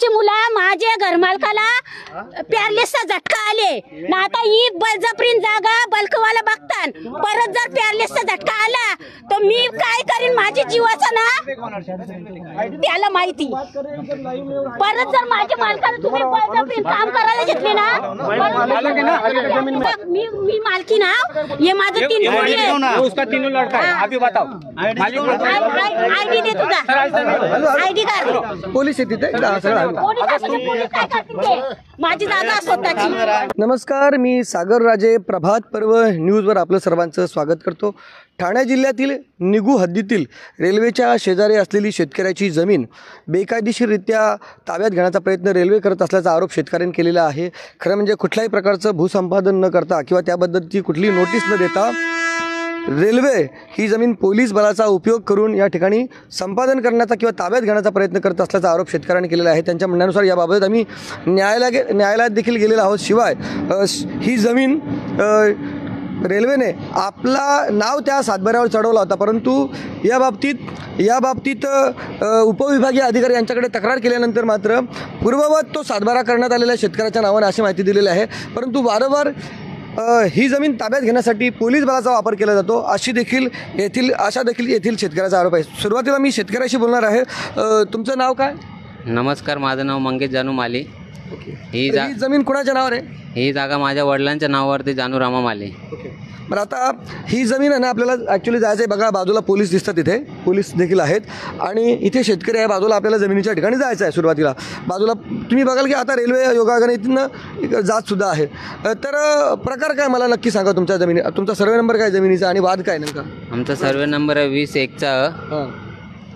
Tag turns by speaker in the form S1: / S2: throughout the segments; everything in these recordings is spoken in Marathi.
S1: शेतकऱ्याची मुलं माझ्या घरमालकाला पॅरलेसचा झटका आले ना, आता ही बळजबरीन जागा बल्कवाला बघतान, परत जर पॅरलेसचा झटका आला तर मी काय करीन, माझी जीवाचं ना त्याला माहिती। परत जर माझ्या मालकाला तुम्ही बळजबरीन काम करायला घेतले ना, मी मालकी ना, ये माझं 3 जोडी है,
S2: उसका तीनों लड़का है, अभी बताओ
S1: आईडी दे तुझा, आईडी कार्ड।
S3: पोलीस येते
S1: माझी जागा स्वतःची।
S3: नमस्कार, मी सागर राजे, प्रभात पर्व न्यूजवर आपलं सर्वांचं स्वागत करतो। ठाणे जिल्ह्यातील निगू हद्दीतील रेल्वेच्या शेजारी असलेली शेतकऱ्याची जमीन बेकायदेशीररित्या ताब्यात घेण्याचा प्रयत्न रेल्वे करत असल्याचा आरोप शेतकऱ्यांनी केलेला आहे। खरं म्हणजे कुठल्याही प्रकारचं भूसंपादन न करता किंवा त्याबद्दलची कुठलीही नोटीस न देता रेल्वे ही जमीन पोलीस बलाचा उपयोग करून या ठिकाणी संपादन करण्याचा किंवा ताब्यात घेण्याचा प्रयत्न करत असल्याचा आरोप शेतकऱ्यांनी केलेला आहे। त्यांच्या म्हणण्यानुसार याबाबत आम्ही न्यायालयात देखील गेलेलो आहोत। शिवाय ही जमीन रेल्वेने आपला नाव त्या सातबाऱ्यावर चढवला होता, परंतु या बाबतीत उपविभागीय अधिकारी यांच्याकडे तक्रार केल्यानंतर मात्र पूर्ववत तो सातबारा करण्यात आलेल्या शेतकऱ्याच्या नावाने अशी माहिती दिलेली आहे। परंतु वारंवार ही जमीन ताब्यात घेण्यासाठी पोलीस बलाचा वापर केला जातो अशा देखील येथील शेतकऱ्याचा आरोप आहे। सुरुवातीला मी शेतकऱ्याशी बोलणार आहे। तुमचं नाव काय?
S4: नमस्कार, माझं नाव मंगेश जानू माली।
S3: ही जमीन कोणाच्या नावावर आहे?
S4: ही जागा माझ्या वडिलांच्या नावावरती जानू रामा माली।
S3: बरं, आता ही जमीन आहे ना, आपल्याला ॲक्च्युली जायचं आहे। बघा, बाजूला पोलीस दिसतात, इथे पोलीस देखील आहेत आणि इथे शेतकरी आहे। बाजूला आपल्याला जमिनीच्या ठिकाणी जायचं आहे। सुरुवातीला बाजूला तुम्ही बघाल की आता रेल्वे योगायोगाने इथनं जातसुद्धा आहे। तर प्रकार काय मला नक्की सांगा, तुमचा सर्वे नंबर काय जमिनीचा आणि वाद काय नेमका?
S4: आमचा सर्वे नंबर आहे 20-1चा।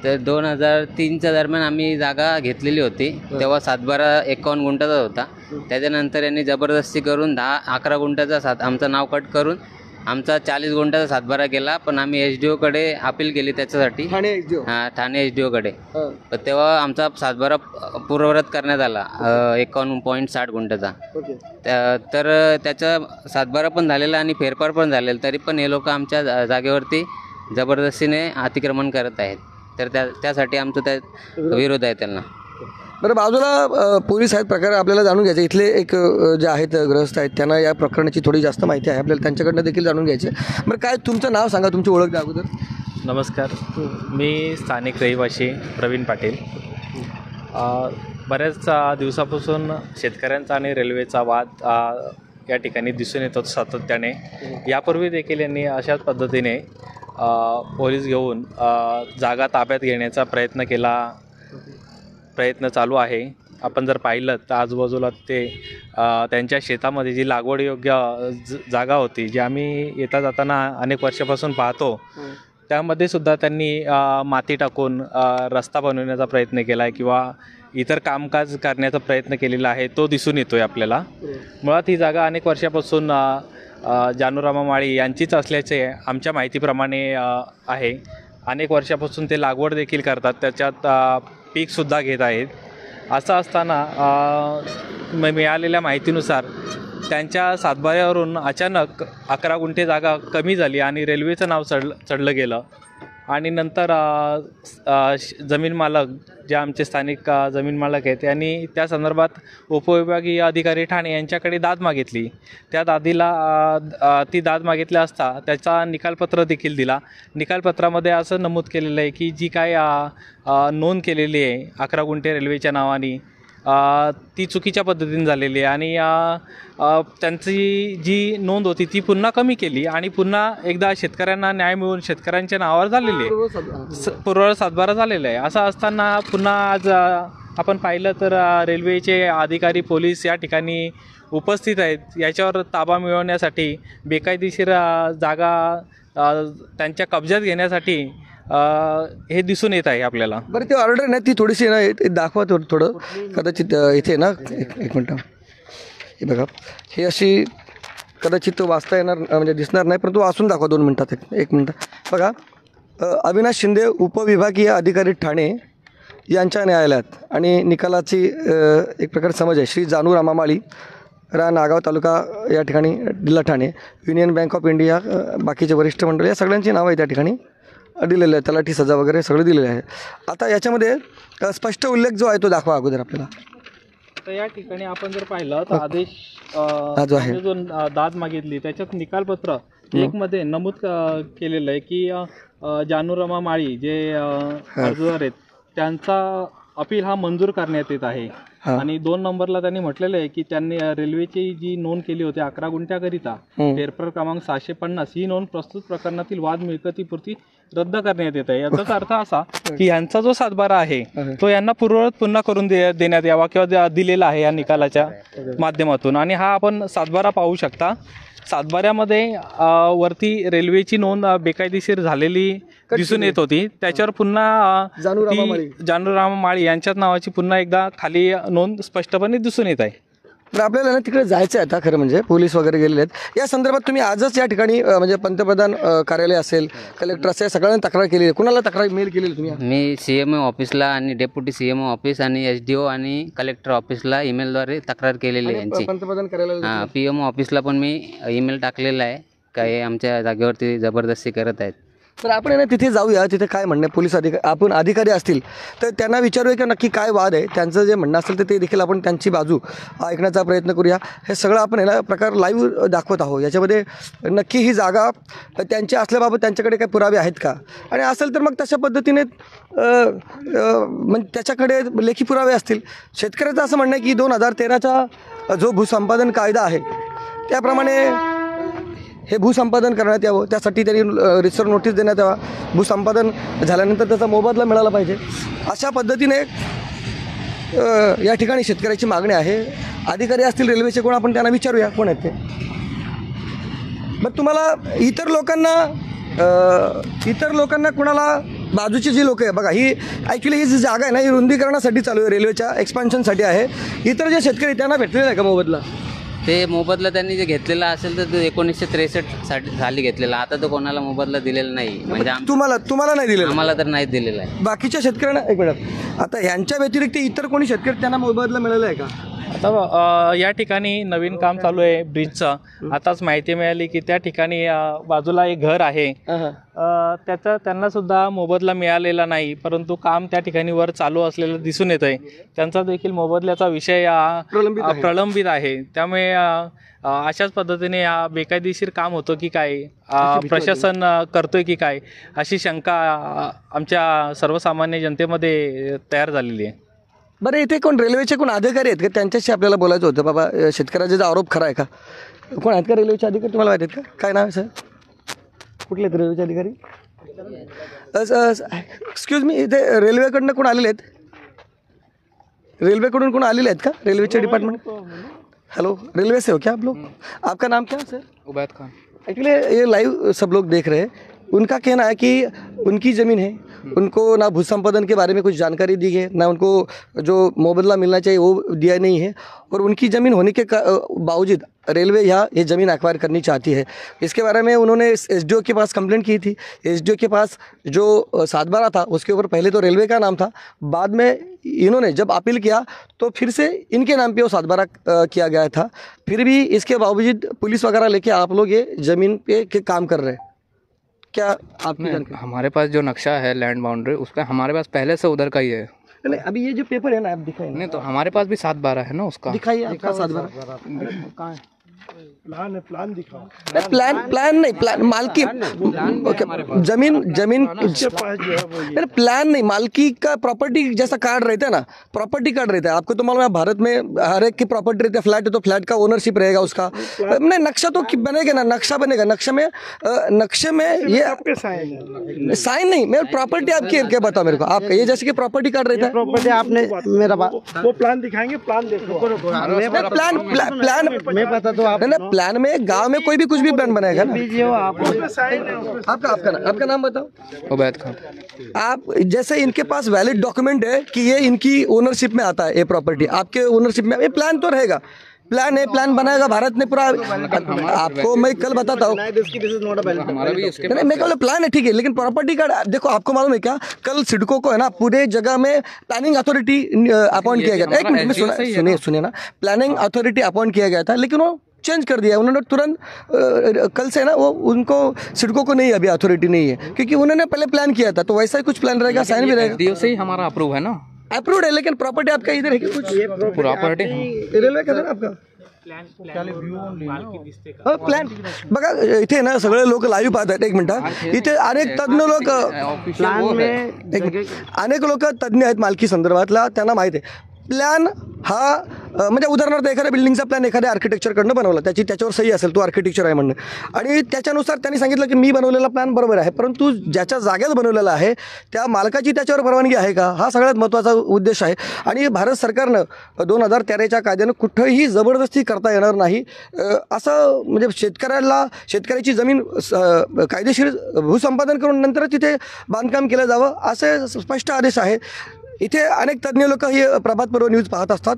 S4: तर 2003च्या दरम्यान आम्ही जागा घेतलेली होती, तेव्हा 7-12-51 गुंठाचा होता। त्याच्यानंतर यांनी जबरदस्ती करून 10-11 गुंठाचा आमचं नाव कट करून आमचा 40 गुंठाचा सातबारा केला। पण आम्ही SDO-कडे अपील केली त्याच्यासाठी, ठाणे SDO-कडे। पण तेव्हा आमचा सातबारा पूर्ववत करण्यात आला 51.60 गुंठाचा। तर त्याचा सातबारा पण झालेला आणि फेरफार पण झालेला, तरी पण हे लोक आमच्या जागेवरती जबरदस्तीने अतिक्रमण करत आहेत। तर त्यासाठी आमचं त्या विरोध आहे त्यांना।
S3: बरं, बाजूला पोलीस आहेत, प्रकार आपल्याला जाणून घ्यायचे। इथले एक जे आहेत ग्रस्त आहेत, त्यांना या प्रकरणाची थोडी जास्त माहिती आहे, आपल्याला त्यांच्याकडनं देखील जाणून घ्यायचे। बरं, काय तुमचं नाव सांगा, तुमची ओळख द्या अगोदर।
S5: नमस्कार, मी स्थानिक रहिवासी प्रवीण पाटील। बऱ्याच दिवसापासून शेतकऱ्यांचा आणि रेल्वेचा वाद या ठिकाणी दिसून येतो सातत्याने। यापूर्वी देखील यांनी अशाच पद्धतीने पोलीस घेऊन जागा ताब्यात घेण्याचा प्रयत्न चालू आहे। आपण जर पाहिलं तर आजूबाजूला ते त्यांच्या शेतामध्ये जी लागवडयोग्य जागा होती, जी आम्ही येता जाताना अनेक वर्षापासून पाहतो, त्यामध्ये सुद्धा त्यांनी माती टाकून रस्ता बनवण्याचा प्रयत्न केला आहे किंवा इतर कामकाज करण्याचा प्रयत्न केलेला आहे, तो दिसून येतो आहे आपल्याला। मुळात ही जागा अनेक वर्षापासून जानू रामा माळी यांचीच असल्याचे आमच्या माहितीप्रमाणे आहे। अनेक वर्षापासून ते लागवड देखील करतात, त्याच्यात पीकसुद्धा घेत आहेत। असं असताना मिळालेल्या माहितीनुसार त्यांच्या सातबाऱ्यावरून अचानक 11 गुंठे जागा कमी झाली आणि रेल्वेचं नाव चढलं गेलं। आणि नंतर जमीन मालक, जे आमचे स्थानिक जमीन मालक आहेत, यांनी त्या संदर्भात उपविभागीय अधिकारी ठाणे यांच्याकडे दाद मागितली। त्या ती दाद मागितली असता त्याचा निकालपत्र देखील दिला। निकालपत्रामध्ये असं नमूद केलेलं आहे की जी काय नोंद केलेली आहे 11 गुंठे रेल्वेच्या नावाने, ती चुकीच्या पद्धतीने झालेली आहे आणि त्यांची जी नोंद होती ती पुन्हा कमी केली आणि पुन्हा एकदा शेतकऱ्यांना न्याय मिळून शेतकऱ्यांच्या नावावर झालेली आहे, पूर्ववत सातबारा झालेला आहे। असं असताना पुन्हा आज आपण पाहिलं तर रेल्वेचे अधिकारी, पोलीस या ठिकाणी उपस्थित आहेत। याच्यावर ताबा मिळवण्यासाठी, बेकायदेशीर जागा त्यांच्या कब्जात घेण्यासाठी हे दिसून येत आहे आपल्याला।
S3: बरं, ते ऑर्डर नाही, ती थोडीशी ना दाखवा थोडं कदाचित इथे ना, एक मिनटं, हे बघा, हे अशी कदाचित वाचता येणार म्हणजे दिसणार नाही, परंतु वाचून दाखवा 2 मिनटात। एक मिनटं बघा, अविनाश शिंदे, उपविभागीय अधिकारी ठाणे यांच्या न्यायालयात आणि निकालाची एक प्रकार समज आहे। श्री जानू रामा माळी, नागाव तालुका या ठिकाणी, जिल्हा Thane, union bank of India, बाकीचे वरिष्ठ मंडळ, या सगळ्यांची नावं आहे त्या ठिकाणी दिलेलं आहे, तलाठी सजा वगैरे सगळं दिलेलं आहे। आता याच्यामध्ये स्पष्ट उल्लेख जो आहे तो दाखवा अगोदर आपल्याला।
S5: आता या ठिकाणी आपण जर पाहिलं तर आदेश
S3: हा जो आहे.
S5: म्हणजे जो दाद मागितली त्याच्यात निकालपत्र एक मध्ये नमूद केलेलं आहे की जानूरमा माळी जे अर्जदार आहेत त्यांचा अपील हा मंजूर करण्यात येत आहे. आणि 2 नंबरला त्यांनी म्हटलेलं आहे की त्यांनी रेल्वेची जी नोंद केली होती 11 गुंठ्याकरिता पेपर क्रमांक 750 ही नोंद प्रस्तुत प्रकरणातील वाद मिळकतीपुरती रद्द करण्यात येत आहे. याचाच अर्थ असा की यांचा जो सातबारा आहे तो यांना पूर्ववत पुन्हा करून देण्यात यावा किंवा दिलेला आहे या निकालाच्या माध्यमातून. आणि हा आपण सातबारा पाहू शकता. सातबाऱ्यामध्ये वरती रेल्वेची नोंद बेकायदेशीर झालेली दिसून येत होती. त्याच्यावर पुन्हा जानूरामा माळी यांच्याच नावाची पुन्हा एकदा खाली नोंद स्पष्टपणे दिसून येत आहे.
S3: तर आपल्याला ना तिकडे जायचं आहे आता. खरं म्हणजे पोलीस वगैरे गेलेले आहेत. या संदर्भात तुम्ही आजच या ठिकाणी म्हणजे पंतप्रधान कार्यालय असेल, कलेक्टर असेल, सगळ्यांना तक्रार केली आहे. कुणाला तक्रार मेल केलेली तुम्ही?
S4: मी CMO ऑफिसला आणि डेप्युटी CMO ऑफिस आणि SDO आणि कलेक्टर ऑफिसला ईमेलद्वारे तक्रार केलेली आहे यांची.
S3: पंतप्रधान कार्यालय
S4: हां, PMO ऑफिसला पण मी ईमेल टाकलेला आहे का हे आमच्या जागेवरती जबरदस्ती करत आहेत.
S3: तर आपण ना तिथे जाऊया. तिथे काय म्हणणं पोलीस आपण अधिकारी असतील तर त्यांना विचारूया की नक्की काय वाद आहे. त्यांचं जे म्हणणं असेल तर ते देखील आपण त्यांची बाजू ऐकण्याचा प्रयत्न करूया. हे सगळं आपण याला प्रकार लाईव्ह दाखवत आहोत. याच्यामध्ये नक्की ही जागा त्यांची असल्याबाबत त्यांच्याकडे काही पुरावे आहेत का, आणि असेल तर मग तशा पद्धतीने म्हणजे त्याच्याकडे लेखी पुरावे असतील. शेतकऱ्याचं असं म्हणणं आहे की 2013चा जो भूसंपादन कायदा आहे त्याप्रमाणे हे भूसंपादन करण्यात यावं. त्यासाठी त्यांनी रिसर्च नोटीस देण्यात यावा. भूसंपादन झाल्यानंतर त्याचा मोबदला मिळाला पाहिजे. अशा पद्धतीने या ठिकाणी शेतकऱ्याची मागणी आहे. अधिकारी असतील रेल्वेचे कोण, आपण त्यांना विचारूया कोण आहेत ते. मग तुम्हाला इतर लोकांना कोणाला बाजूची जी लोक आहे बघा, ही ॲक्च्युली ही जी जागा आहे ना ही रुंदीकरणासाठी चालू आहे, रेल्वेच्या एक्सपान्शनसाठी आहे. इतर जे शेतकरी त्यांना भेटलेला आहे का मोबदला?
S4: ते मोबदला त्यांनी जे घेतलेला असेल तर तो 1963 साली घेतलेला. आता तो कोणाला मोबदला दिलेला नाही. म्हणजे
S3: तुम्हाला नाही दिलेला?
S4: आम्हाला तर नाही दिलेला आहे.
S3: बाकीच्या शेतकऱ्यांना एक मिनिट, आता ह्यांच्या व्यतिरिक्त इतर कोणी शेतकरी त्यांना मोबदला मिळाला आहे का?
S5: आता या ठिकाणी नवीन काम चालू आहे ब्रिजचं. आताच माहिती मिळाली की त्या ठिकाणी बाजूला एक घर आहे, त्याचा त्यांना सुद्धा मोबदला मिळालेला नाही. परंतु काम त्या ठिकाणी वर चालू असलेलं दिसून येत आहे. त्यांचा देखील मोबदल्याचा विषय प्रलंबित आहे. त्यामुळे अशाच पद्धतीने बेकायदेशीर काम होतं की काय, प्रशासन करतोय की काय, अशी शंका आमच्या सर्वसामान्य जनतेमध्ये तयार झालेली आहे.
S3: बरं, इथे कोण रेल्वेचे कोण अधिकारी आहेत का? त्यांच्याशी आपल्याला बोलायचं होतं. बाबा शेतकऱ्याचा जो आरोप खरा आहे का? कोण आहेत का रेल्वेचे अधिकारी? तुम्हाला माहिती आहेत का? काय नाव आहे सर? कुठले आहेत रेल्वेचे अधिकारी? एक्सक्यूज मी, इथे रेल्वेकडनं कोण आलेले आहेत? रेल्वेकडून कोण आलेले आहेत का? रेल्वेचे डिपार्टमेंट? हेलो, रेलवे से हो क्या आप लोग? आपका नाम क्या है सर?
S6: उबैद खान।
S3: एक्चुअली ये लाइव सब लोग देख रहे हैं. उनका कहना है कि उनकी ज़मीन है, उनको ना भूसंपादन के बारे में कुछ जानकारी दी है, ना उनको जो मुआवजा मिलना चाहिए वो दिया नहीं है, और उनकी ज़मीन होने के बावजूद रेलवे यहाँ ये ज़मीन एक्वायर करनी चाहती है. इसके बारे में उन्होंने SDO के पास कंप्लेंट की थी. SDO के पास जो सातबारा था उसके ऊपर पहले तो रेलवे का नाम था, बाद में इन्होंने जब अपील किया तो फिर से इनके नाम पे वो सातबारा किया गया था. फिर भी इसके बावजूद पुलिस वगैरह लेके आप लोग ये ज़मीन पे के काम कर रहे हैं. क्या आपकी जानकारी?
S6: हमारे पास जो नक्शा है लैंड बाउंड्री, उसका हमारे पास पहले से उधर का ही है.
S3: नहीं, अभी ये जो पेपर है ना आप दिखाइए.
S6: नहीं तो हमारे पास भी 7/12 है ना उसका.
S3: दिखाइए आपका सातबारा.
S6: कहाँ है?
S3: प्लान नहीं, प्लान मालकी. ओके, जमीन प्लान नहीं, मालकी का प्रॉपर्टी जैसा कार्ड रहता है ना, प्रॉपर्टी कार्ड रहता है. आपको तो मालूम है भारत में हर एक की प्रॉपर्टी रहती है. फ्लैट है तो फ्लैट का ओनरशिप रहेगा उसका. नहीं, नक्शा तो बनेगा ना, नक्शा बनेगा. नक्शे में ये साइन नहीं, मैं प्रॉपर्टी आपकी क्या बताओ मेरे को. आपका ये जैसे कि प्रॉपर्टी कार्ड रहता है, प्रॉपर्टी आपने मेरा वो प्लान दिखाएंगे. प्लान देखो, प्लान मैं बता दो आप ना. प्लान में गांव में कोई भी कुछ भी प्लान बनाएगा ना. आपका नाम बताओ.
S6: उबैद खान.
S3: आप जैसे इनके पास वैलिड डॉक्यूमेंट है कि ये इनकी ओनरशिप में आता है, ये प्रॉपर्टी आपके ओनरशिप में, ये प्लान तो रहेगा. प्लान है, प्लान बनाएगा भारत ने पूरा. आपको मैं कल बताता हूँ. मैं कल प्लान है ठीक है, लेकिन प्रॉपर्टी कार्ड देखो. आपको मालूम है क्या, कल सिडको को है ना पूरे जगह में प्लानिंग अथॉरिटी अपॉइंट किया गया था. एक मिनट में सुनिए ना. प्लानिंग अथॉरिटी अपॉइंट किया गया था, लेकिन वो चेंज कर दिया उन्होंने तुरंत. कल से ना वो उनको सिडको को नहीं, अभी अथॉरिटी नहीं है, क्योंकि उन्होंने पहले प्लान किया था. तो वैसा ही कुछ प्लान रहेगा, साइन भी रहेगा.
S6: SDO से ही हमारा अप्रूव है ना.
S3: अप्रूव्ड है, लेकिन प्रॉपर्टी आपका इधर है कि कुछ
S6: प्रॉपर्टी
S3: रेल्वे का सर आपका प्लॅन बघा. इथे ना सगळे लोक लाईव्ह पाहतात. एक मिनिट, इथे अनेक तज्ञ लोक अनेक लोक तज्ञ आहेत मालकी संदर्भातला, त्यांना माहिती आहे प्लॅन हा म्हणजे उदाहरणार्थ एखाद्या बिल्डिंगचा प्लॅन एखाद्या आर्किटेक्चरकडनं बनवला, त्याच्यावर सही असेल, तो आर्किटेक्चर आहे म्हणणं, आणि त्याच्यानुसार त्यांनी सांगितलं की मी बनवलेला प्लॅन बरोबर आहे, परंतु ज्याच्या जागेत बनवलेला आहे त्या मालकाची त्याच्यावर परवानगी आहे का, हा सगळ्यात महत्त्वाचा उद्देश आहे. आणि भारत सरकारनं 2013च्या कायद्यानं कुठंही जबरदस्ती करता येणार नाही असं, म्हणजे शेतकऱ्याची जमीन कायदेशीर भूसंपादन करून नंतर तिथे बांधकाम केलं जावं असे स्पष्ट आदेश आहे. इथे अनेक तज्ज्ञ लोक ही प्रभात पर्व न्यूज पाहत असतात.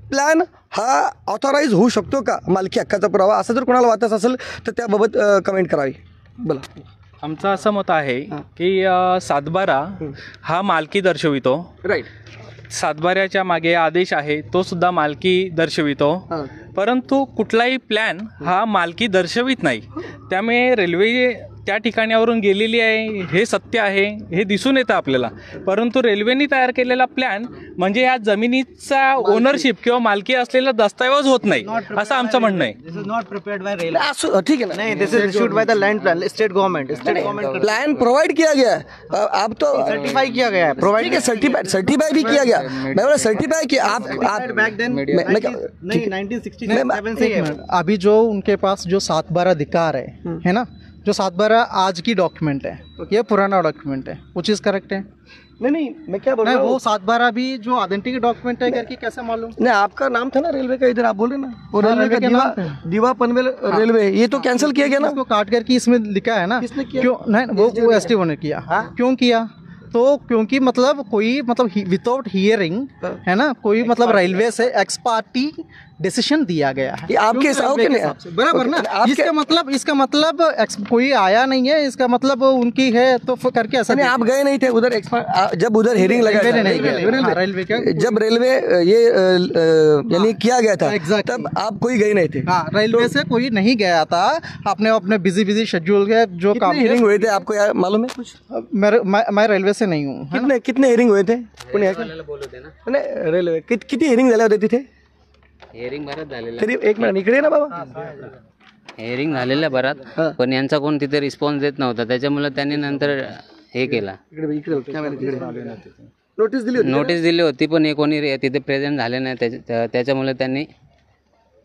S3: प्लॅन हा ऑथॉराईज होऊ शकतो का मालकी हक्काचा पुरावा, असं जर कोणाला वाटत असेल तर त्याबाबत कमेंट करावी. बोला.
S5: आमचं असं मत आहे की सातबारा हा मालकी दर्शवितो.
S3: राईट.
S5: सातबाऱ्याच्या मागे आदेश आहे तो सुद्धा मालकी दर्शवितो, परंतु कुठलाही प्लॅन हा मालकी दर्शवित नाही. त्यामुळे रेल्वे त्या ठिकाणावरून गेलेली आहे हे सत्य आहे, हे दिसून येतं आपल्याला, परंतु रेल्वेने तयार केलेला प्लॅन म्हणजे या जमिनीचा ओनरशिप किंवा मालकी असलेला दस्तऐवज होत नाही असं आमचं म्हणणं आहे.
S7: This is not prepared by railway.
S3: ठीक है ना,
S7: नहीं, this is issued by the land plan, state government.
S3: Plan provide किया गया है. अब तो
S7: सर्टिफाई किया गया है, प्रोवाइड
S3: ठीक है, सर्टिफाई भी किया गया. मैं बोला सर्टिफाई कि आप
S7: बैक देन नहीं 1967 से है.
S8: अभी जो उनके पास जो 7/12 अधिकार है ना, जो 7/12 आज की डॉक्यूमेंट है, ये पुराना डॉक्यूमेंट है, वो चीज़ करेक्ट है?
S3: नहीं मैं क्या बोल रहा
S8: नहीं,
S3: हूँ,
S8: वो 7/12 भी जो आइडेंटिटी डॉक्यूमेंट है करके कैसे मालूम?
S3: नहीं आपका नाम था ना रेलवे का, इधर आप बोले ना वो
S8: हाँ,
S3: रेलवे का
S8: रेलवे का नाम
S3: दीवा पनवेल रेलवे, ये तो कैंसिल किया गया ना.
S8: उसको काट करके इसमें लिखा है ना.
S3: किसने किया?
S8: क्यों नहीं, वो एसटीओ ने किया. क्यों किया? तो क्योंकि मतलब कोई मतलब विदाउट हियरिंग है ना, कोई मतलब रेलवे से एक्स पार्टी डिसीजन दिया गया है.
S3: ये आपके हिसाब के नहीं,
S8: बराबर ना. इसका मतलब कोई आया नहीं है, इसका मतलब उनकी है तो करके ऐसा
S3: नहीं. आप गए नहीं थे उधर एक्सपर्ट, जब उधर हेयरिंग लगा
S8: रेलवे का,
S3: जब रेलवे ये यानी किया गया था तब आप कोई गए नहीं थे.
S8: हाँ, रेलवे से कोई नहीं गया था, अपने बिजी शेड्यूल के जो काम
S3: हेयरिंग हुए थे आपको यार मालूम है कुछ?
S8: मैं रेलवे से नहीं हूँ.
S3: कितने हेयरिंग हुए थे नाही रेल्वे किती हेयरिंग झाल्या होत्या तिथे?
S4: हेअरिंग बराच झालेलं
S3: तरी एक मिनिट इकडे ना बाबा.
S4: हेअरिंग झालेलं बराच, पण यांचा कोण तिथे रिस्पॉन्स देत नव्हता, त्याच्यामुळे त्यांनी नंतर हे केला, नोटीस दिली होती, पण हे कोणी तिथे प्रेझेंट झाले नाही, त्याच्यामुळे त्यांनी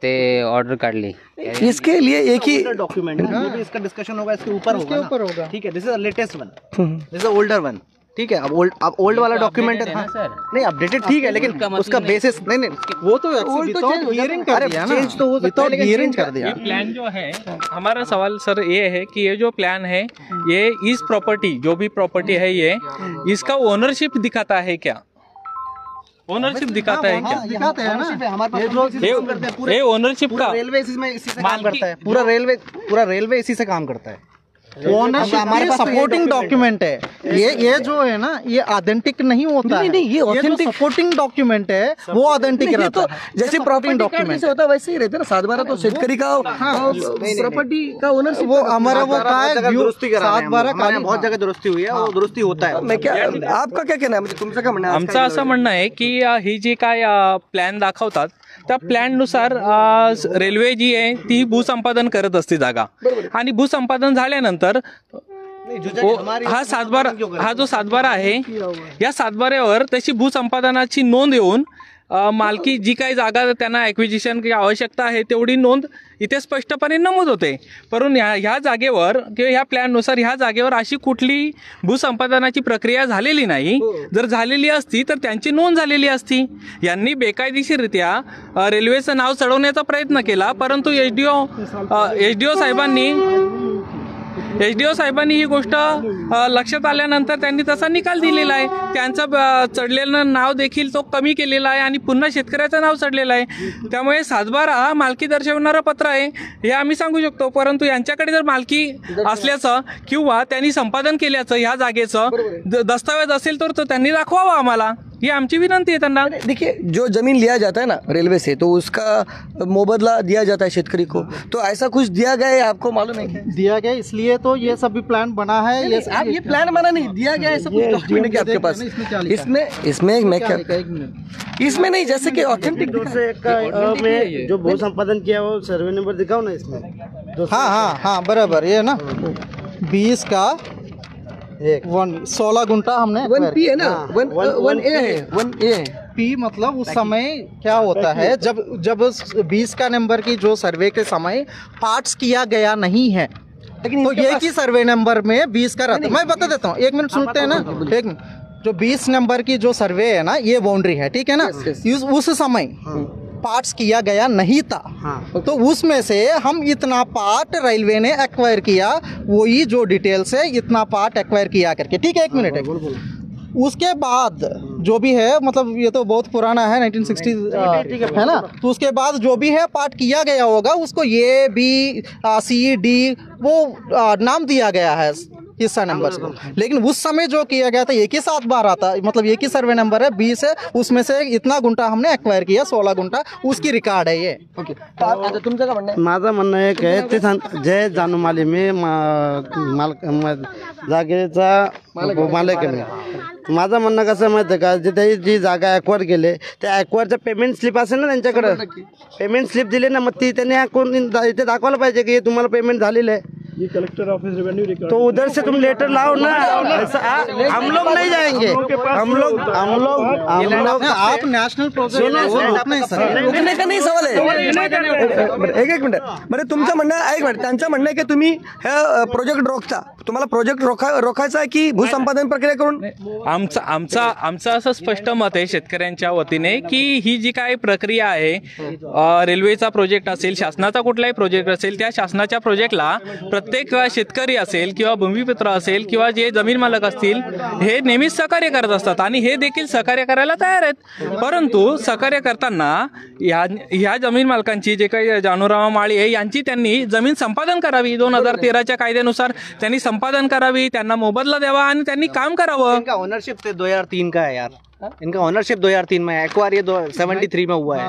S4: ते ऑर्डर काढली.
S3: इसके लिए एक ही
S7: डॉक्यूमेंट है, इसका डिस्कशन होगा इसके ऊपर होगा. ठीक है, this is the latest one, this is the older one. ठीक है, अब ओल्ड वाला डॉक्यूमेंट है नहीं अपडेटेड, ठीक है, लेकिन उसका बेसिस नहीं
S8: वो तो विदाउट हियरिंग कर दिया ना,
S7: चेंज तो हो सकता है,
S8: हियरिंग कर दिया.
S5: ये प्लान जो है, हमारा सवाल सर ये है कि ये जो प्लान है ये इस प्रॉपर्टी जो भी प्रॉपर्टी है ये इसका ओनरशिप दिखाता है क्या? ओनरशिप दिखाता है क्या?
S8: दिखाते हैं ना
S7: हमारे पास
S5: ये ओनरशिप का
S7: रेलवे इसी से काम करता है, पूरा रेलवे इसी से काम करता है.
S8: हमारे सपोर्टिंग डॉक्यूमेंट है ये जो है ना, ये ऑथेंटिक नहीं होता है.
S3: ये ऑथेंटिक
S8: सपोर्टिंग डॉक्यूमेंट है वो ऑथेंटिक रहता है.
S3: जैसे प्रॉपर्टी डॉक्यूमेंट होता है वैसे ही रहते ना. 7/12 तो शेतकरी का प्रॉपर्टी का ओनरशिप,
S8: वो हमारा वो का है
S7: 7/12 का बहुत जगह दुरुस्ती हुई है, वो दुरुस्ती होता है.
S3: मैं क्या आपका क्या कहना है, म्हणजे तुमचं काय म्हणणं आहे?
S5: आमचं असं म्हणणं आहे की ही जी काय प्लॅन दाखवतात त्या प्लॅननुसार रेल्वे जी आहे ती भूसंपादन करत असते जागा, आणि भूसंपादन झाल्यानंतर हा 7/12 हा जो 7/12 आहे या 7/12वर त्याची भूसंपादनाची नोंद येऊन मालकी जी काही जागा त्यांना ॲक्विजिशन की आवश्यकता आहे तेवढी नोंद इथे स्पष्टपणे नमूद होते. परंतु ह्या जागेवर किंवा ह्या प्लॅननुसार ह्या जागेवर अशी कुठली भूसंपादनाची प्रक्रिया झालेली नाही. जर झालेली असती तर त्यांची नोंद झालेली असती. यांनी बेकायदेशीररित्या रेल्वेचं नाव चढवण्याचा प्रयत्न केला, परंतु एसडीओ साहेबांनी ही गोष्ट लक्षात आल्यानंतर त्यांनी तसा निकाल दिलेला आहे. त्यांचं चढलेलं नाव देखील तो कमी केलेला आहे आणि पुन्हा शेतकऱ्याचं नाव चढलेलं आहे. त्यामुळे 7/12 हा मालकी दर्शवणारं पत्र आहे हे आम्ही सांगू शकतो. परंतु यांच्याकडे जर मालकी असल्याचं किंवा त्यांनी संपादन केल्याचं ह्या जागेचं दस्तावेज असेल तर तो त्यांनी दाखवावा आम्हाला. ही आमची विनंती आहे त्यांना.
S3: देखिए जो जमीन लिया जाता है ना रेलवे से, तो उसका मुबदला दिया जाता है शेतकरी को, तो ऐसा कुछ दिया गया है, आपको मालूम है क्या?
S8: दिया गया, इसलिए तो ये सब भी प्लान बना है। ये
S3: आप ये प्लान बना नहीं, दिया गया ऐसा कुछ डॉक्यूमेंट है क्या आपके पास? इसमें मैं क्या, इसमें नहीं, जैसे कि ऑथेंटिक
S9: में जो भू संपादन किया वो सर्वे नंबर दिखाओ ना इसमें।
S8: हाँ बराबर, ये ना 20 का 16 गुंटा हमने
S3: 1P है ना, 1A है, 1A है।
S8: पी मतलब उस समय क्या होता है, जब 20 का नंबर की जो सर्वे के समय पार्ट्स किया गया नहीं है,
S3: लेकिन
S8: तो ये की सर्वे नंबर में 20 का रहता है। मैं बता देता हूँ, 1 मिनट सुनते हैं ना, 1 मिनट। जो 20 नंबर की जो सर्वे है ना, ये बाउंड्री है, ठीक है ना। उस समय पार्ट्स किया गया नहीं था, तो उसमें से हम इतना पार्ट रेलवे ने एक्वायर किया, वही जो डिटेल्स है, इतना पार्ट एक्वायर किया करके, ठीक है। 1 मिनट। उसके बाद जो भी है, मतलब ये तो बहुत पुराना है, 1960 है ना, तो उसके बाद जो भी है पार्ट किया गया होगा, उसको A B C D वो नाम दिया गया है हिस्सा नंबर से। लेकिन उस समय जो किया गया था एक ही साथ बार आता, मतलब एक ही सर्वे नंबर है 20 है, उसमें से इतना गुंटा हमने एक्वायर किया, 16 गुंटा, उसकी रिकॉर्ड है ये।
S3: ओके, आता तुमचं काय म्हणणं आहे?
S9: माझं म्हणणं आहे काय ते जय जानूमाली मी जागेचा मालक आहे मी. माझं म्हणणं कसं माहिती आहे का, जिथे जी जागा ॲक्वायर केले त्या ॲक्वायरचं पेमेंट स्लिप असेल ना त्यांच्याकडं, पेमेंट स्लिप दिली ना, मग ती त्यांनी कोण इथे दाखवायला पाहिजे की तुम्हाला पेमेंट झालेलं आहे. कलेक्टर ऑफिस रेवेन्यू रिकॉर्ड, तो उधर से तुम लेटर लाओ ना, हम लोग नहीं जाएंगे, हम लोग
S8: आप नेशनल प्रोजेक्ट
S3: रोखने का नाही सवाल आहे. एक मिनिट, बरं तुमचं म्हणणं एक मिनिट, त्यांचं म्हणणं आहे की तुम्ही हे प्रोजेक्ट रोखता, तुम्हाला प्रोजेक्ट रोखायचा आहे की भूसंपादन प्रक्रिया करून?
S5: आमचं असं स्पष्ट मत आहे शेतकऱ्यांच्या वतीने की ही जी काय प्रक्रिया आहे, रेल्वेचा प्रोजेक्ट असेल, शासनाचा कुठलाही प्रोजेक्ट असेल, त्या शासनाच्या प्रोजेक्टला प्रत्येक शेतकरी असेल किंवा भूमिपुत्र असेल किंवा जे जमीन मालक असतील, हे नेहमीच सहकार्य करत असतात आणि हे देखील सहकार्य करायला तयार आहेत. परंतु सहकार्य करताना ह्या जमीन मालकांची, जे काही जानूराव माळी आहे यांची, त्यांनी जमीन संपादन करावी, 2013च्या कायद्यानुसार त्यांनी संपादन करावी, त्यांना मोबदला द्यावा आणि त्यांनी काम करावं.
S7: इनका ओनरशिप 2003 का है यार, इनका ओनरशिप 2003 में है, एक्वायर ये 73 में हुआ है.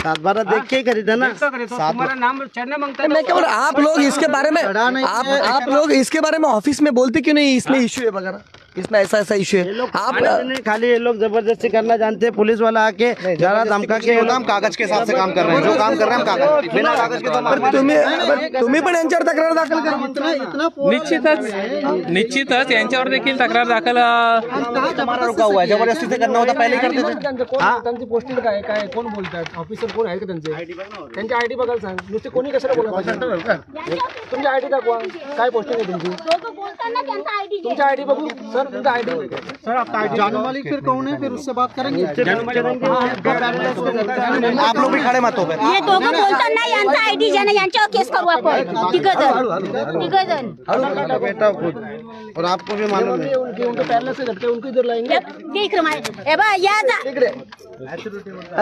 S7: 7/12 देख के खरीदा ना.
S2: तुम्हारा नाम चढ़ना मांगता
S3: मैं क्या बोल, आप लोग इसके बारे में, आप लोग इसके बारे में ऑफिस में बोलते क्यों नहीं, इसमें इश्यू है वगैरह, इसमें ऐसा इश्यू है? आप
S9: खाली ये लोग जबरदस्ती करना जानते हैं. पुलिस वाला आके जरा धमका के,
S7: हम कागज के हिसाब से काम कर रहे हैं, जो काम कर रहे हैं हम कागज, बिना कागज के तो
S3: तुम्ही पण यांच्यावर तक्रार दाखल करा.
S5: निश्चितच यांच्यावर देखील तक्रार दाखल.
S7: हमारा रुका हुआ है, जबरदस्ती से करना होता पहले करते थे.
S2: त्यांची पोस्टिंग काय काय कोण बोलतात, ऑफिसर कोण आहे का त्यांचे? त्यांची आयडी बघायला सांग, नुसते कोणी कशाला बोलत? तुमची आयडी दाखवा, काय पोस्टिंग आहे तुमची? तुमची आयडी बघू सर, तुमचा आयडी सर, आपका आयडी.
S8: जानू मालिक फिर कौन है, फिर उससे बात करेंगे.
S7: आप लोग भी खड़े मत हो.
S1: हे दोघं बोलताना यांचा आयडी ज्यानं, यांच्यावर केस करू आपण. तिघजण
S9: बेटा खुद और आपको भी मालूम है.
S2: उनके पैरलेस से झटके उनको इधर लाएंगे.
S1: हे बा,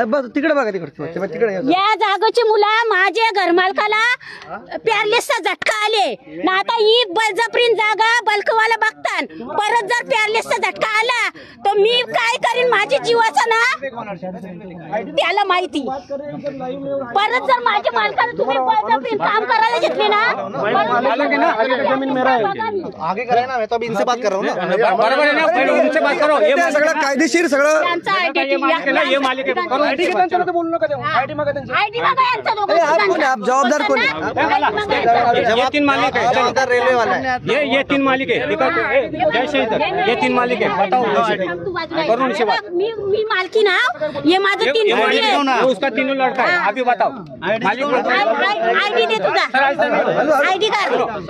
S3: बस तिकडे बघा, तिकडे
S1: या जागेची मुलं माझ्या घरमालकाला पॅरलेसचा झटका आले ना, आता ही बळजबरीन जागा बल्कवाला बघतात. परत जर पॅरलेसचा झटका आला तर मी काय करीन, माझ्या जीवाचं ना त्याला माहिती. परत जर माझ्या मालकाला तुम्ही बळजबरीन काम करायला घेतले ना,
S2: जमीन मेरा है.
S7: आगे करें ना, मैं तो अभी इनसे बात कर रहा हूँ ना.
S2: बराबर है ना, पहले उनसे बात करो. ये
S3: सगळं कायदेशीर सगळं.
S1: त्यांचा आयडी
S2: ये मालिक है, करो आयडी के त्यांचं तर बोलू नका देऊ. आयडी मागा त्यांची.
S1: आयडी बघा यांचा
S3: आप कोण आहे? आप जबाबदार कोण आहे?
S2: ये 3 मालिक है,
S7: जवाबदार रेलवे वाला है.
S2: ये 3 मालिक है. दिखा जैसे इधर ये 3 मालिक है, बताओ करो उनसे बात.
S1: मी मालकी ना, ये माझं 3 कोटी आहे.
S2: ये उसका 3 लड़का है. अभी बताओ मालिक.
S1: आयडी दे तुझा, आयडी कर.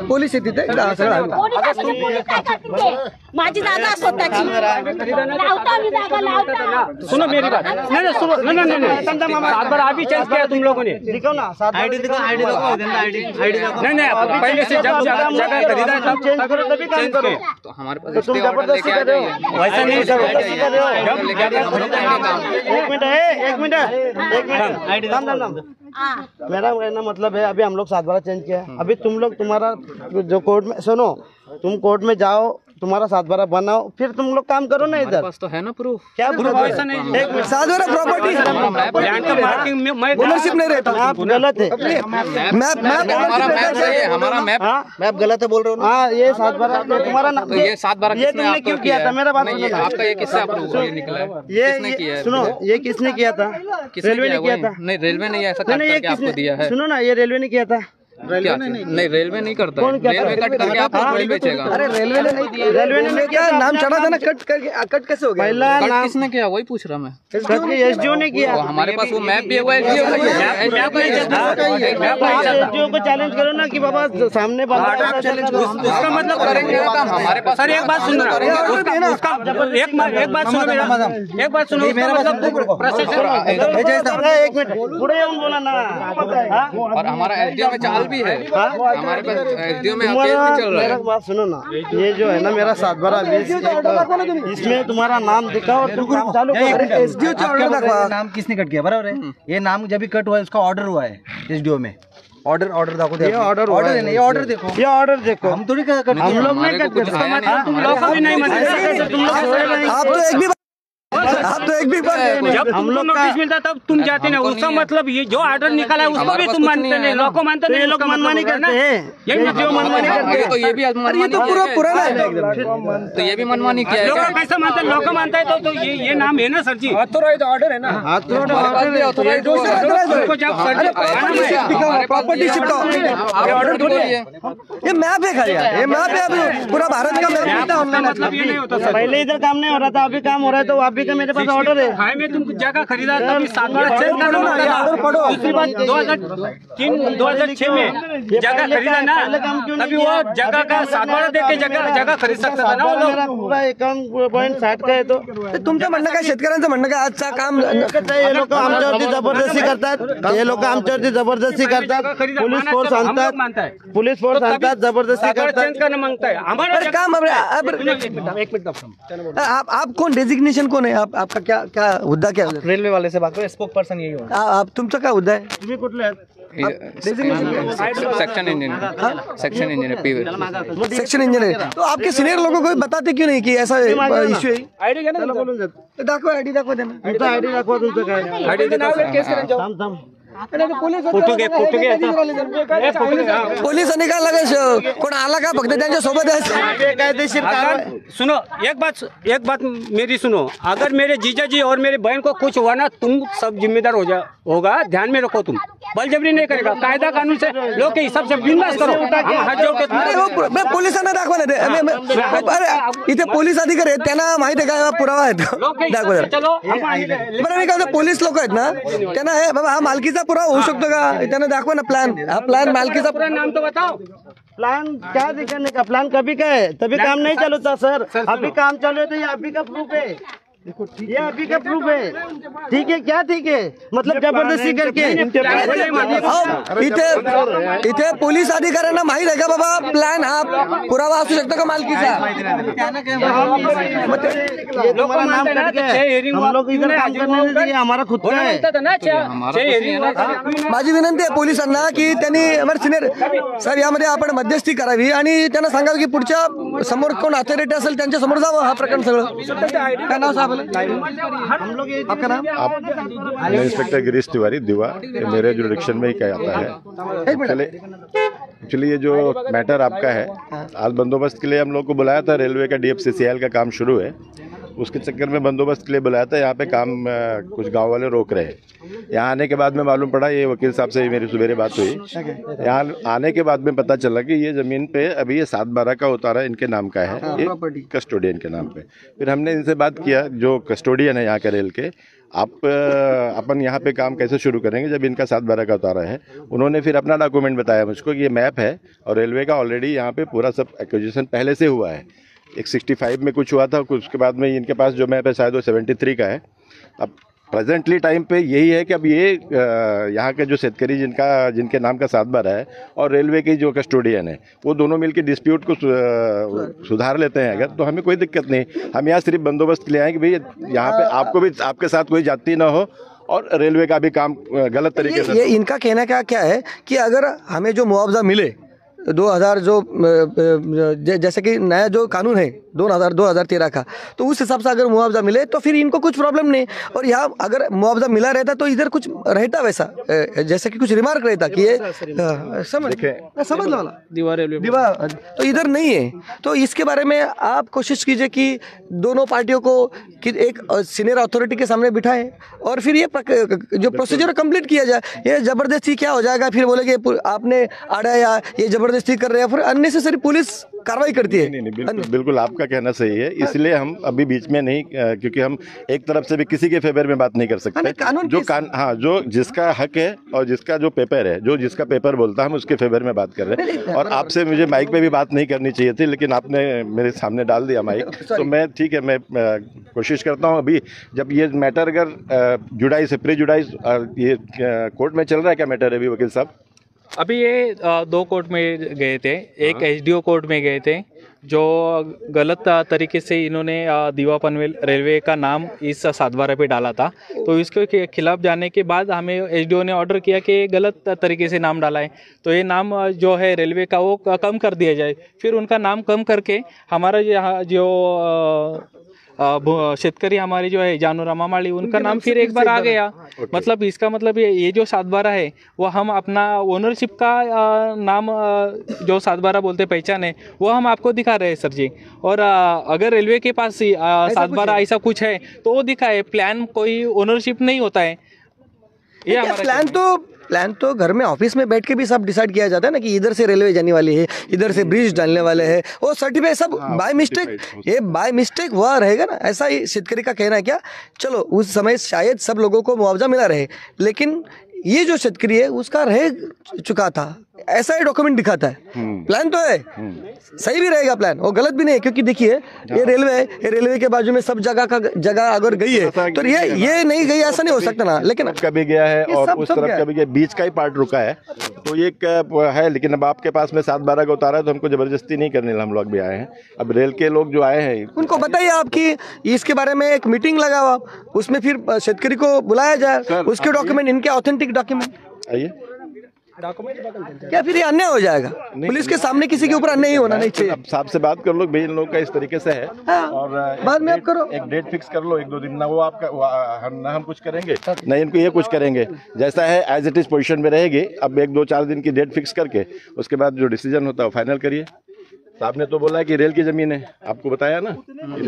S3: पोलीस येते ते सगळं.
S1: पोलीस काय करतील ते? माझी जागा स्वतःची लावता, मी जागा लावता.
S2: सुनो मेरी बात. नहीं सुनो, नहीं 7/12 अभी चेंज किया तुम लोगों ने.
S7: दिखाओ ना, आईडी दिखाओ, आईडी दिखाओ,
S2: नहीं पहले से जब जगह खरीदा तब चेंज करो, तभी काम करो.
S6: तो हमारे पास स्टे ऑर्डर लेके आ जाइए.
S2: वैसा नहीं सर.
S9: एक मिनट आईडी मेरा कहना मतलब है, अभी हम लोग 7/12 चेंज किया. अभी तुम लोग, तुम्हारा जो कोर्ट में, सुनो, तुम कोर्ट में जाओ, तुम्हारा 7/12 बनाओ, फिर तुम लोग काम करो ना इधर।
S6: पास तो है ना प्रूफ।
S9: क्या प्रूफ?
S2: ऐसा नहीं।
S3: 7/12 प्रॉपर्टी ओनरशिप नहीं रहता।
S9: आप गलत है।
S6: हमारा मैप गलत है बोल रहे हो।
S9: हाँ, ये 7/12 तुम्हारा नाम।
S6: तो ये 7/12
S9: ये तुमने क्यों किया था? मेरा बात सुनो ना।
S6: आपका ये किससे अप्रूव ये निकला है?
S9: ये सुनो, ये किसने किया था? रेलवे ने किया था।
S6: नहीं, रेलवे ने ऐसा
S9: नहीं, ये
S6: आपको दिया है।
S9: सुनो ना, ये रेलवे ने किया था।
S6: रेलवे नहीं, रेलवे नहीं करता है। रेलवे कट करके आपको थोड़ी बेचेगा।
S3: अरे रेलवे ने नहीं दिया। रेलवे ने क्या नाम चढ़ा था ना, कट करके कट कैसे हो गया?
S9: पहला नाम
S6: किसने किया वही पूछ रहा मैं।
S9: एसडीओ ने किया।
S6: हमारे पास वो मैप भी है, वो एसडीओ
S9: को चैलेंज करो ना कि बाबा सामने
S2: उसका मतलब
S6: करेंगे काम हमारे पास।
S2: सर एक बात सुनो, एक बात सुनो,
S9: एक मिनट पूरे बोला ना।
S6: और हमारा एसडीओ में चाल भी है। हमारे पास एसडीओ में केस भी चल रहा है।
S9: बात सुनो ना, ये जो है ना मेरा 7/12 इसमें तुम्हारा नाम दिखा और तुम काम चालू करो।
S3: एसडीओ
S7: नाम किसने कट किया बराबर है? ये नाम जब भी कट हुआ है उसका ऑर्डर हुआ है एसडीओ में। ऑर्डर दाखो।
S9: ये ऑर्डर
S7: है ना, ये ऑर्डर देखो।
S9: ये ऑर्डर देखो।
S7: हम थोड़ी कट
S9: हम लोग नहीं करते।
S2: तुम लोग को भी नहीं मानते।
S3: आप तो एक भी बार
S2: जब तुमको नोटिस मिलता तब तुम जाते ना। उसका मतलब ये जो ऑर्डर निकाला है उसको भी तुम मानते नहीं, लोग को मानते नहीं।
S9: लोग मनमानी करते हैं।
S2: यही जो मनमानी करते हैं।
S6: तो ये भी
S3: ये तो पूरा पुराना है।
S6: तो ये भी मनमानी किया है।
S2: लोग कैसे मानते? लोग को मानता है तो ये नाम है ना सर जी,
S3: ऑथोराइज्ड ऑर्डर है ना।
S2: उसको जब सर जी
S3: प्रॉपर्टी शिप का ऑर्डर थोड़ी है। ये मैप है खाली यार, ये मैप है। अभी पूरा भारत का मैप मिलता है ऑनलाइन।
S2: मतलब ये नहीं होता सर।
S9: पहले इधर काम नहीं हो रहा था, अभी काम हो रहा है तो अभी का मेरे पास ऑर्डर है।
S2: हाई में तुम जगह खरीदा तभी 2006 में जगह खरीदा ना, तभी वो जगह का 7/12 देख के जगह खरीद सकता था ना वो लोग।
S9: पूरा 51.60 का है तो
S3: तुमचं म्हणणं काय, शेतकऱ्यांचं म्हणणं काय, आजचा काम
S9: ये लोक आमच्यावरती जबरदस्ती करतात। हे लोक आमच्यावरती जबरदस्ती करतात। पोलीस फोर्स आणतात, जबरदस्ती करतात।
S2: चेंज करना मांगता है हमारा
S3: काम। एक मिनट आप कौन, डेजिग्नेशन कौन है? आपका क्या हुद्दा क्या है?
S7: रेलवे वाले से बात करो, स्पोक पर्सन यही होगा।
S3: आप तुमचा काय हुद्दा आहे?
S9: तुम्ही कुठले आहेत?
S6: Section engineer. Section engineer
S3: section engineer. तो आपके सीनियर लोगों को बताते क्यों नहीं कि ऐसा इश्यू है?
S2: आयडी घ्या ना,
S9: बोलून जात।
S3: दाखवा आयडी, दाखवा त्यांना
S9: तुमचा आयडी दाखवा, तुमचं काय थांब थांब।
S3: पोलिसांनी काय लागायचं? कोण आला का? फक्त त्यांच्या सोबत आहे।
S9: कायदेशीर कारवाई।
S2: सुनो, एक बात मेरी सुनो। अगर मेरे जीजा जी और मेरे बहन को कुछ हुआ ना, तुम सब जिम्मेदार होगा। ध्यान में रखो, तुम बलजबरी नहीं करेगा। कायदा कानून से लोग के हिसाब से बिंदास करो।
S3: मैं पोलिसांना दाखवा ना। अरे इथे पोलीस अधिकारी आहेत, त्यांना माहिती आहे का पुरावा आहे? दाखवा.
S2: चलो
S3: बरं, मी काय, पोलीस लोक आहेत ना, त्यांना हे बाबा हा मालकीचा पुरावा होऊ शकतो का? त्यांना दाखवा ना प्लॅन. हा प्लॅन मालकीचा
S2: पूरा नाम तो बताओ।
S9: प्लान क्या दिखाने का? प्लान कभी का है? तभी काम नहीं चालू था सर। अभी काम चालू है तो ये अभी का प्रूफ है। ये अभी का प्रूफ है। ठीक है, क्या ठीक है? मतलब जबरदस्ती करके
S3: इथे पोलीस अधिकाऱ्यांना माहित आहे का बाबा प्लॅन हा पुरावा असू शकतो का मालकीचा?
S9: ये तुम्हारा नाम कट गया है। हम लोग इधर काम करने नहीं देंगे, हमारा खुद का है।
S3: माझी विनंती आहे पोलिसांना की त्यांनी सिनियर सर यामध्ये आपण मध्यस्थी करावी आणि त्यांना सांगावं की पुढच्या समोर कोण अथॉरिटी असेल त्यांच्या समोर जावं हा प्रकरण सगळं. काय नाव साहेब? आपका नाम?
S10: मैं इंस्पेक्टर गिरीश तिवारी दिवा, मेरे जुरिडिक्शन में ही क्या आता है। एक्चुअली ये जो मैटर आपका है, आज बंदोबस्त के लिए हम लोग को बुलाया था। रेलवे का DFCCIL का काम शुरू है, उसके चक्कर में बंदोबस्त के लिए बुलाया था। यहाँ पे काम कुछ गांव वाले रोक रहे हैं। यहाँ आने के बाद में मालूम पड़ा, ये वकील साहब से मेरी सवेरे बात हुई। यहाँ आने के बाद में पता चला कि ये ज़मीन पे अभी ये 7/12 का उतारा इनके नाम का है, ये कस्टोडियन के नाम पे। फिर हमने इनसे बात किया, जो कस्टोडियन है यहाँ के रेल के, आप अपन यहाँ पे काम कैसे शुरू करेंगे जब इनका 7/12 का उतारा है। उन्होंने फिर अपना डॉक्यूमेंट बताया मुझको कि ये मैप है और रेलवे का ऑलरेडी यहाँ पे पूरा सब एक्विजिशन पहले से हुआ है। एक 65 में कुछ हुआ था, कुछ के बाद में इनके पास जो मैप है शायद वो 73 का है। अब प्रेजेंटली टाइम पे यही है कि अब ये यहाँ के जो शेतकरी जिनके नाम का 7/12 है और रेलवे की जो कस्टोडियन है, वो दोनों मिलकर डिस्प्यूट को सुधार लेते हैं अगर, तो हमें कोई दिक्कत नहीं। हम यहाँ सिर्फ बंदोबस्त के लिए आए कि भाई यहाँ पे आपको भी आपके साथ कोई जाती ना हो और रेलवे का भी काम गलत तरीके से।
S3: ये इनका कहना क्या है कि अगर हमें जो मुआवजा मिले 2000 जो जैसे कि नया जो कानून है 2013 का, तो उस हिसाब से अगर मुआवजा मिले तो फिर इनको कुछ प्रॉब्लम नहीं। और यहाँ अगर मुआवजा मिला रहता तो इधर कुछ रहता वैसा, जैसे कि कुछ रिमार्क रहता कि ये समझ लो वाला दीवार, तो इधर नहीं है। तो इसके बारे में आप कोशिश कीजिए कि दोनों पार्टियों को कि एक सीनियर अथॉरिटी के सामने बिठाएं और फिर ये जो प्रोसीजर कंप्लीट किया जाए। ये जबरदस्ती क्या हो जाएगा, फिर बोलेगे आपने आड़ा या ये जबरदस्ती कर रहे हैं, फिर अननेसेसरी पुलिस कार्रवाई करती है।
S10: नहीं, बिल्कुल आपका कहना सही है, इसलिए हम अभी बीच में नहीं, क्योंकि हम एक तरफ से भी किसी के फेवर में बात नहीं कर सकते। जो जिसका हक है और जिसका जो पेपर है, जो जिसका पेपर बोलता है, हम उसके फेवर में बात कर रहे हैं। और आपसे मुझे माइक पे भी बात नहीं करनी चाहिए थी, लेकिन आपने मेरे सामने डाल दिया माइक, तो मैं ठीक है, मैं कोशिश करता हूँ। अभी जब ये मैटर अगर जुडाई से प्री जुडाई ये कोर्ट में चल रहा है क्या मैटर अभी वकील साहब?
S5: अभी ये 2 कोर्ट में गए थे, एक एसडीओ कोर्ट में गए थे, जो गलत तरीके से इन्होंने दीवा पनवेल रेलवे का नाम इस 7/12 पे डाला था। तो इसके खिलाफ जाने के बाद हमें एसडीओ ने ऑर्डर किया कि गलत तरीके से नाम डाला है, तो ये नाम जो है रेलवे का वो कम कर दिया जाए। फिर उनका नाम कम करके हमारा यहाँ जो शेतकरी हमारी जो है जानू रामामाली, उनका नाम फिर एक बार आ गया। मतलब इसका मतलब ये जो 7/12 है वो हम अपना ओनरशिप का नाम जो 7/12 बोलते पहचान है वो हम आपको दिखा रहे हैं सर जी। और अगर रेलवे के पास 7/12 ऐसा कुछ है तो वो दिखाए, प्लान कोई ओनरशिप नहीं होता है। ये हमारा
S3: प्लान तो घर में ऑफिस में बैठ के भी सब डिसाइड किया जाता है ना कि इधर से रेलवे जाने वाली है, इधर से ब्रिज डालने वाले हैं, वो सर्टिफिकेट सब बाय मिस्टेक, ये बाय मिस्टेक हुआ रहेगा ना, ऐसा ही शेतकरी का कहना है क्या? चलो उस समय शायद सब लोगों को मुआवजा मिला रहे, लेकिन ये जो शेतकरी है उसका रह चुका था, ऐसा ही डॉक्यूमेंट दिखाता है। प्लान तो है, सही भी रहेगा प्लान, वो गलत भी नहीं है, क्योंकि देखिए ये रेलवे है, ये रेलवे के बाजू में सब जगह अगर गई है तो ये नहीं गई ऐसा नहीं हो सकता ना। लेकिन
S10: कभी गया है और उस तरफ कभी गया, बीच का ही पार्ट रुका है, तो ये है। लेकिन अब आपके पास में 7/12 का उतारा है तो हमको जबरदस्ती नहीं करने, हम लोग भी आए हैं। अब रेल के लोग जो आए हैं
S3: उनको बताइए आपकी इसके बारे में एक मीटिंग लगाओ, उसमें फिर शेतकरी को बुलाया जाए, उसके डॉक्यूमेंट, इनके ऑथेंटिक डॉक्यूमेंट
S10: आइए,
S3: क्या फिर ये अन्याय हो जाएगा? पुलिस के सामने किसी के ऊपर अन्याय होना नहीं चाहिए।
S10: अब साहब से बात कर लो, भाई इन लोग का इस तरीके से है।
S3: हाँ,
S10: और
S3: बाद में आप करो,
S10: एक डेट फिक्स कर लो, 1-2 दिन ना वो आपका ना हम कुछ करेंगे ना इनको ये कुछ करेंगे, जैसा है एज इट इज पोजीशन में रहेगी। अब 1-2-4 दिन की डेट फिक्स करके उसके बाद जो डिसीजन होता है वो फाइनल करिए। साहब ने तो बोला है कि रेल की जमीन है, आपको बताया ना,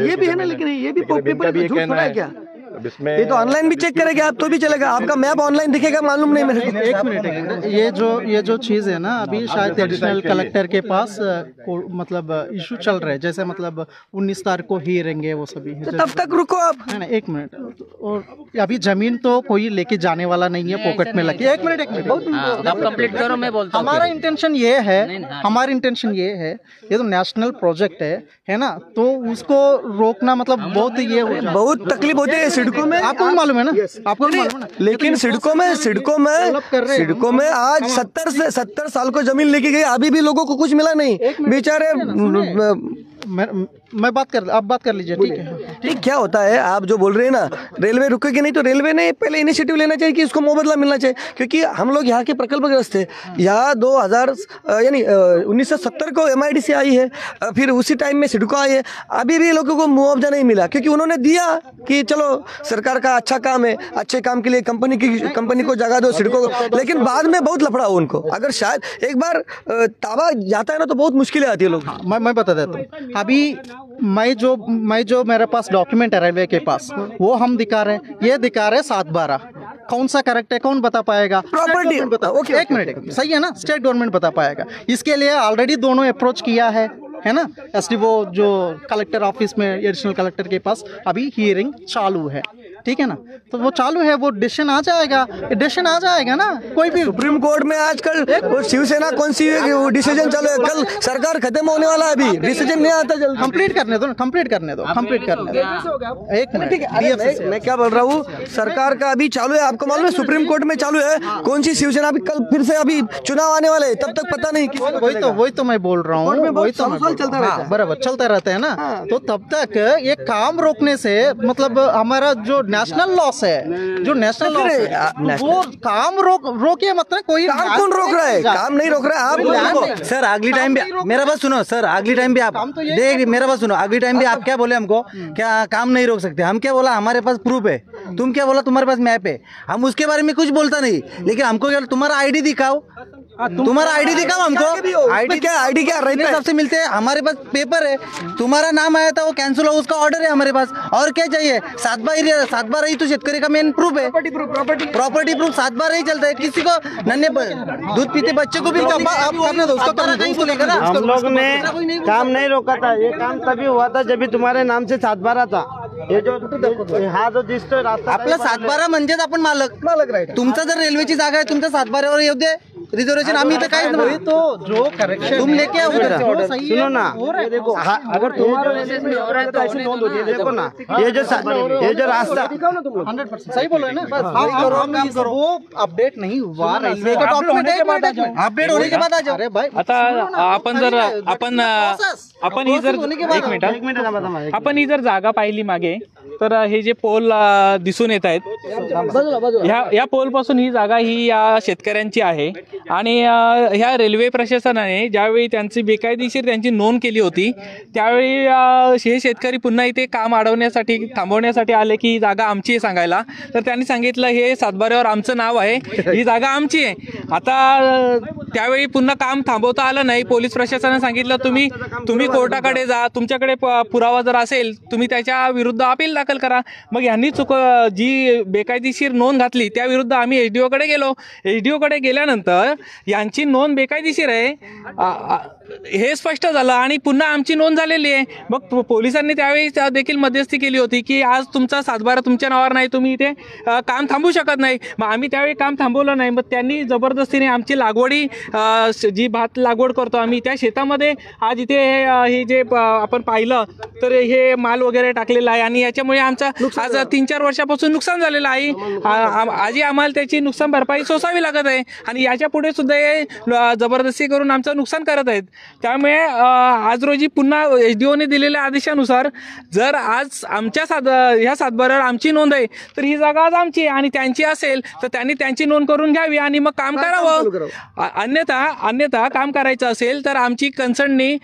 S3: ये भी है ना, लेकिन ये भी पेपर
S10: भी
S3: झूठ
S10: कहना
S3: है क्या? ये तो ऑनलाइन भी चेक करेगा आप तो भी चलेगा, आपका मैप ऑनलाइन दिखेगा, मालूम नहीं मेरे को।
S8: एक मिनट, ये जो चीज़ है ना, अभी शायद एडिशनल कलेक्टर के पास मतलब इशू चल रहा है, जैसे मतलब 19 तारीख को हियरिंग है, वो सभी
S3: तो तब तक रुको आप।
S8: है ना, 1 मिनट। और अभी जमीन तो कोई लेके जाने वाला नहीं है पॉकेट में लगी। 1 मिनट
S4: आप कंप्लीट करो, मैं बोलता हूं।
S8: हमारा इंटेंशन ये है, हमारा इंटेंशन ये है, ये तो नेशनल प्रोजेक्ट है ना, तो उसको रोकना मतलब बहुत
S3: तकलीफ होती है सिडको में,
S8: आपको मालूम है ना, आपको मालूम है ना।
S3: लेकिन सिडको में आज 70 साल को जमीन लेके गई, अभी भी लोगों को कुछ मिला नहीं, बेचारे।
S8: मैं आप बात कर लीजिए, ठीक है।
S3: ठीक, क्या होता है आप जो बोल रहे हैं ना, रेलवे रुकेगी नहीं, तो रेलवे ने पहले इनिशिएटिव लेना चाहिए कि इसको मुआवजा मिलना चाहिए, क्योंकि हम लोग यहाँ के प्रकल्पग्रस्त थे। यहाँ 1970 को MIDC आई है, फिर उसी टाइम में सिडको आई है, अभी भी लोगों को मुआवजा नहीं मिला, क्योंकि उन्होंने दिया कि चलो सरकार का अच्छा काम है, अच्छे काम के लिए कंपनी को जगह दो सिडको को, लेकिन बाद में बहुत लफड़ा हो उनको। अगर शायद एक बार ताबा जाता है ना तो बहुत मुश्किलें आती है लोग।
S8: मैं बता देता हूँ, अभी मैं जो मेरे पास डॉक्यूमेंट है रेलवे के पास, वो हम दिखा रहे हैं, ये दिखा रहे हैं 7/12। कौन सा करेक्ट है, कौन बता पाएगा?
S3: प्रॉपर्टी
S8: बताओ। ओके, 1 मिनट, सही है ना, स्टेट गवर्नमेंट बता पाएगा। इसके लिए ऑलरेडी दोनों अप्रोच किया है ना। एसडीओ जो कलेक्टर ऑफिस में एडिशनल कलेक्टर के पास अभी हियरिंग चालू है, ठीक है ना, तो वो चालू है, वो डिसीजन आ जाएगा ना। कोई भी
S3: सुप्रीम कोर्ट में आजकल शिवसेना कौन सी डिसीजन चालू है, कल सरकार खत्म होने वाला है, अभी डिसीजन नहीं आता जल्दी।
S8: कंप्लीट करने दो। 1 मिनट,
S3: मैं क्या बोल रहा हूँ, सरकार का अभी चालू है, आपको मालूम है सुप्रीम कोर्ट में चालू है, कौन सी शिवसेना, अभी कल फिर से अभी चुनाव आने वाले, तब तक पता नहीं।
S8: वही तो मैं बोल रहा हूँ, वही तो चलता रहता है, बराबर चलता रहता है ना। तो तब तक ये काम रोकने से मतलब हमारा जो नेशनल लॉस है, जो नेशनल लॉस है वो काम रोकिए, मतलब कोई
S3: काम कौन रोक रहा है? काम नहीं रोक रहा है आप।
S7: सर अगली टाइम भी मेरा बात सुनो सर, अगली टाइम भी आप देख, मेरा बात सुनो, अगली टाइम भी आप क्या बोले हमको, क्या काम नहीं रोक सकते? हम क्या बोला, हमारे पास प्रूफ है। तुम क्या बोला, तुम्हारे पास मैप है। हम उसके बारे में कुछ बोलता नहीं, लेकिन हमको क्या, तुम्हारा आईडी दिखाओ, तुम्हारा आईडी दिखाओ हमको।
S3: आईडी क्या
S7: रहते सबसे मिलते हैं, हमारे पास पेपर है, तुम्हारा नाम आया था वो कैंसिल हो, उसका ऑर्डर है हमारे पास। और क्या चाहिए? 7 बार ही तो शेतकरी का मेन प्रूफ है, प्रॉपर्टी प्रूफ 7 बार ही चलता है। किसी को नन्हे दूध पीते बच्चे को भी कहीं तो लेकर
S9: हम लोग ने काम नहीं रोका था। ये काम तभी हुआ था जब तुम्हारे नाम से 7/12 था। ये जो हा जो दिसतोय रास्ता,
S7: आपला 7/12 म्हणजेच आपण मालक राईट। तुमचा जर रेल्वेची जागा आहे, तुमच्या 7/12 येऊ दे रिजर्वेशन, आम्ही इथं काहीच नाही।
S8: तो जो करेक्शन
S7: तुम लेके आओ उधर से।
S9: सुनो ना,
S3: अगर
S9: देखो ना, ये जो रास्ता
S8: 100% सही बोल रहे हैं ना, वो अपडेट नहीं हुआ, रेलवे का डॉक्यूमेंट
S7: अपडेट होने के बाद आ जाओ।
S8: अरे भाई
S5: आता आपण ही जर एक मिनिट आपण ही जर जागा पाहिली मागे, तर हे जे पोल दिसून येत आहेत, ह्या पोल पासून ही जागा ही या शेतकऱ्यांची आहे। आणि ह्या रेल्वे प्रशासनाने ज्यावेळी त्यांची बेकायदेशीर त्यांची नोंद केली होती, त्यावेळी हे शेतकरी पुन्हा इथे काम अडवण्यासाठी थांबवण्यासाठी आले की ही जागा आमची आहे सांगायला। तर त्यांनी सांगितलं हे 7/12वर आमचं नाव आहे, ही जागा आमची आहे। आता त्यावेळी पुन्हा काम थांबवता आलं नाही। पोलीस प्रशासनाने सांगितलं तुम्ही कोर्टाकडे जा, तुमच्याकडे पुरावा जर असेल तुम्ही त्याच्या विरुद्ध अपील दाखल करा। मग यांनी जी बेकायदेशीर नोंद घातली त्या विरुद्ध आम्ही एसडीओ कडे गेलो। एसडीओ कडे गेल्यानंतर यांची नोंद बेकायदेशीर आहे हे स्पष्ट झालं आणि पुन्हा आमची नोंद झालेली आहे। मग पोलिसांनी त्यावेळी देखील मध्यस्थी केली होती की आज तुमचा 7/12 तुमच्या नावावर नाही, तुम्ही इथे काम थांबवू शकत नाही। मग आम्ही त्यावेळी काम थांबवलं नाही। मग त्यांनी जबरदस्तीने आमची लागवडी जी भात लागवड करतो आम्ही त्या शेतामध्ये आज इथे हे जे आपण पाहिलं तर हे माल वगैरे टाकलेला आहे आणि याच्यामुळे आमचा आज 3-4 वर्षापासून नुकसान झालेलं आहे। आजही आम्हाला त्याची नुकसान भरपाई सोसावी लागत आहे आणि याच्या पुढे सुद्धा हे जबरदस्ती करून आमचं नुकसान करत आहेत। त्यामुळे आज रोजी पुन्हा एसडीओने दिलेल्या आदेशानुसार जर आज आमच्या ह्या 7/12वर आमची नोंद आहे तर ही जागा आज आमची आहे आणि त्यांची असेल तर त्यांनी त्यांची नोंद करून घ्यावी आणि मग काम करावं। अन्यथा काम करायचं असेल तर आमची कन्सर्ननी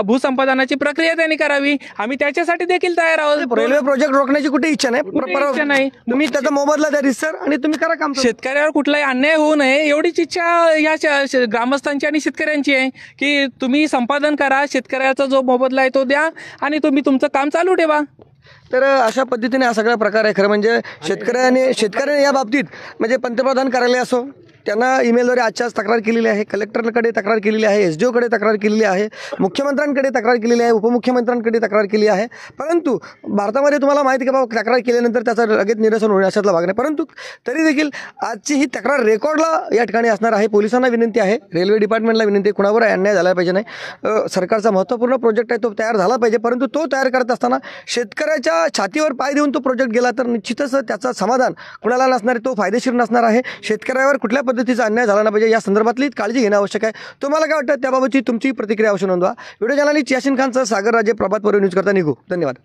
S5: भूसंपादनाची प्रक्रिया त्यांनी करावी। आम्ही त्याच्यासाठी देखील तयार आहोत।
S3: रेल्वे प्रोजेक्ट रोखण्याची कुठे इच्छा नाही, तुम्ही त्याचा मोबदला द्या सर आणि तुम्ही करा काम।
S5: शेतकऱ्यावर कुठलाही अन्याय होऊ नये एवढीच इच्छा या ग्रामस्थांची आणि शेतकऱ्यांची आहे की तुम्ही संपादन करा, शेतकऱ्याचा जो मोबदला आहे तो द्या आणि तुम्ही तुमचं काम चालू ठेवा।
S3: तर अशा पद्धतीने हा सगळा प्रकार आहे। खरं म्हणजे शेतकऱ्याने या बाबतीत म्हणजे पंतप्रधान कार्यालय असो त्यांना ईमेलद्वारे आजच्याच तक्रार केलेली आहे, कलेक्टरकडे तक्रार केलेली आहे, एसडीओकडे तक्रार केलेली आहे, मुख्यमंत्र्यांकडे तक्रार केलेली आहे, उपमुख्यमंत्र्यांकडे तक्रार केली आहे। परंतु भारतामध्ये तुम्हाला माहिती की बाबा तक्रार केल्यानंतर त्याचं लगेच निरसन होणे अशातला भाग नाही। परंतु तरी देखील आजची ही तक्रार रेकॉर्डला या ठिकाणी असणार आहे। पोलिसांना विनंती आहे, रेल्वे डिपार्टमेंटला विनंती आहे, कुणावर अन्याय झाला पाहिजे नाही। सरकारचा महत्त्वपूर्ण प्रोजेक्ट आहे तो तयार झाला पाहिजे, परंतु तो तयार करत असताना शेतकऱ्याच्या छातीवर पाय देऊन तो प्रोजेक्ट गेला तर निश्चितच त्याचा समाधान कुणाला नसणार आहे, तो फायदेशीर नसणार आहे। शेतकऱ्यावर कुठल्या पद्धतीचा अन्याय झाला नाही पाहिजे या संदर्भातली काळजी घेणं आवश्यक आहे। तुम्हाला काय वाटतं त्याबाबतची तुमची प्रतिक्रिया अवश्य नोंदवा। व्हिडिओ जर्नलिस्ट यासिन खानसह सागर राजे, प्रभात पर्व न्यूज करता निघू। धन्यवाद।